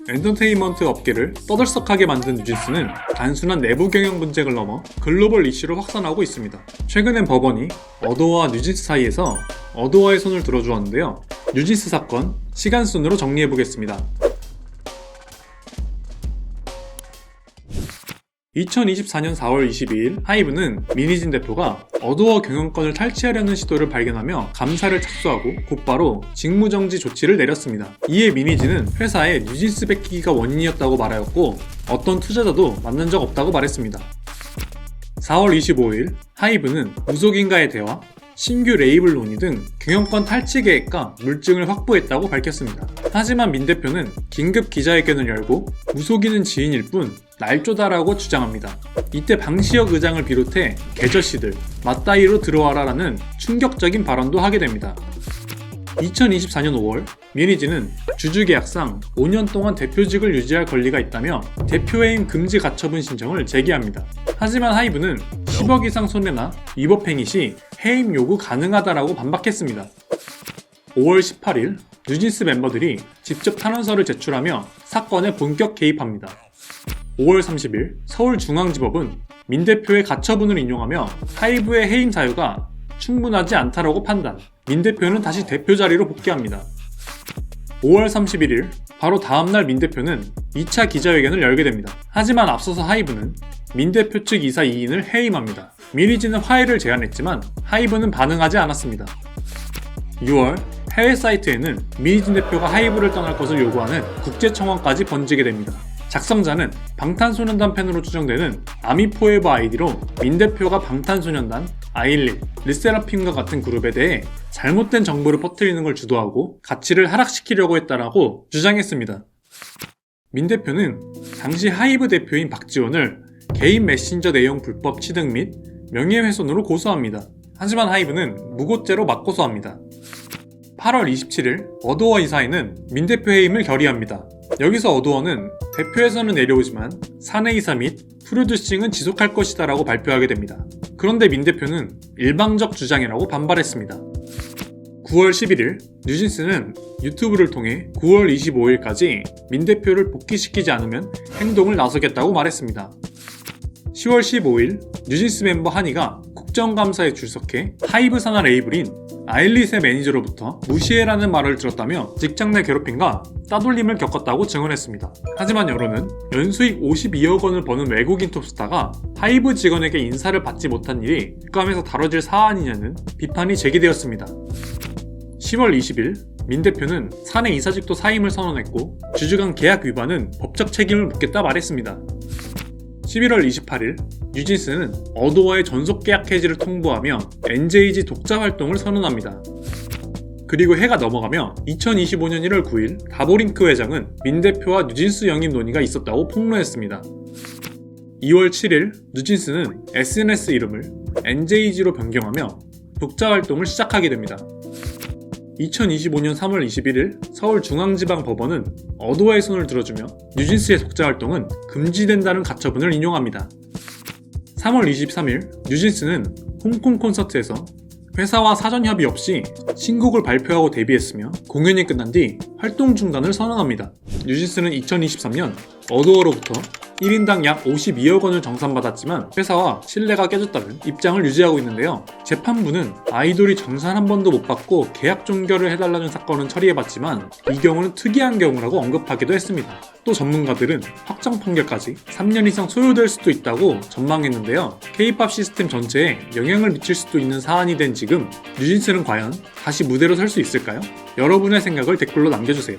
엔터테인먼트 업계를 떠들썩하게 만든 뉴진스는 단순한 내부 경영 분쟁을 넘어 글로벌 이슈로 확산하고 있습니다. 최근엔 법원이 어도어와 뉴진스 사이에서 어도어의 손을 들어주었는데요. 뉴진스 사건 시간 순으로 정리해보겠습니다. 2024년 4월 22일 하이브는 민희진 대표가 어도어 경영권을 탈취하려는 시도를 발견하며 감사를 착수하고 곧바로 직무정지 조치를 내렸습니다. 이에 민희진은 회사에 뉴진스 뺏기기가 원인이었다고 말하였고 어떤 투자자도 만난 적 없다고 말했습니다. 4월 25일 하이브는 무속인과의 대화, 신규 레이블 논의 등 경영권 탈취 계획과 물증을 확보했다고 밝혔습니다. 하지만 민 대표는 긴급 기자회견을 열고 무속인은 지인일 뿐 날조다라고 주장합니다. 이때 방시혁 의장을 비롯해 계저씨들 맞다이로 들어와라라는 충격적인 발언도 하게 됩니다. 2024년 5월 민희진은 주주계약상 5년 동안 대표직을 유지할 권리가 있다며 대표해임 금지 가처분 신청을 제기합니다. 하지만 하이브는 10억 이상 손해나 위법행위 시 해임 요구 가능하다라고 반박했습니다. 5월 18일 뉴진스 멤버들이 직접 탄원서를 제출하며 사건에 본격 개입합니다. 5월 30일 서울중앙지법은 민 대표의 가처분을 인용하며 하이브의 해임 사유가 충분하지 않다라고 판단, 민 대표는 다시 대표 자리로 복귀합니다. 5월 31일 바로 다음날 민 대표는 2차 기자회견을 열게 됩니다. 하지만 앞서서 하이브는 민 대표 측 이사 2인을 해임합니다. 민희진은 화해를 제안했지만 하이브는 반응하지 않았습니다. 6월 해외 사이트에는 민희진 대표가 하이브를 떠날 것을 요구하는 국제청원까지 번지게 됩니다. 작성자는 방탄소년단 팬으로 추정되는 아미포에버 아이디로 민 대표가 방탄소년단, 아일릿, 르세라핌과 같은 그룹에 대해 잘못된 정보를 퍼뜨리는 걸 주도하고 가치를 하락시키려고 했다라고 주장했습니다. 민 대표는 당시 하이브 대표인 박지원을 개인 메신저 내용 불법 취득 및 명예훼손으로 고소합니다. 하지만 하이브는 무고죄로 맞고소합니다. 8월 27일 어도어 이사회는 민 대표 해임을 결의합니다. 여기서 어도어는 대표에서는 내려오지만 사내이사 및 프로듀싱은 지속할 것이다 라고 발표하게 됩니다. 그런데 민 대표는 일방적 주장이라고 반발했습니다. 9월 11일 뉴진스는 유튜브를 통해 9월 25일까지 민 대표를 복귀시키지 않으면 행동을 나서겠다고 말했습니다. 10월 15일 뉴진스 멤버 한이가 국정감사에 출석해 하이브 산하 레이블인 아일릿의 매니저로부터 무시해라는 말을 들었다며 직장 내 괴롭힘과 따돌림을 겪었다고 증언했습니다. 하지만 여론은 연수익 52억 원을 버는 외국인 톱스타가 하이브 직원에게 인사를 받지 못한 일이 국감에서 다뤄질 사안이냐는 비판이 제기되었습니다. 10월 20일 민 대표는 사내 이사직도 사임을 선언했고 주주간 계약 위반은 법적 책임을 묻겠다 말했습니다. 11월 28일 뉴진스는 어도어의 전속 계약 해지를 통보하며 NJG 독자 활동을 선언합니다. 그리고 해가 넘어가며 2025년 1월 9일 다보링크 회장은 민 대표와 뉴진스 영입 논의가 있었다고 폭로했습니다. 2월 7일 뉴진스는 SNS 이름을 NJG로 변경하며 독자 활동을 시작하게 됩니다. 2025년 3월 21일 서울중앙지방법원은 어도어의 손을 들어주며 뉴진스의 독자 활동은 금지된다는 가처분을 인용합니다. 3월 23일 뉴진스는 홍콩 콘서트에서 회사와 사전 협의 없이 신곡을 발표하고 데뷔했으며 공연이 끝난 뒤 활동 중단을 선언합니다. 뉴진스는 2023년 어도어로부터 1인당 약 52억 원을 정산받았지만 회사와 신뢰가 깨졌다는 입장을 유지하고 있는데요. 재판부는 아이돌이 정산 한 번도 못 받고 계약 종결을 해달라는 사건은 처리해봤지만 이 경우는 특이한 경우라고 언급하기도 했습니다. 또 전문가들은 확정 판결까지 3년 이상 소요될 수도 있다고 전망했는데요. K-POP 시스템 전체에 영향을 미칠 수도 있는 사안이 된 지금 뉴진스는 과연 다시 무대로 설 수 있을까요? 여러분의 생각을 댓글로 남겨주세요.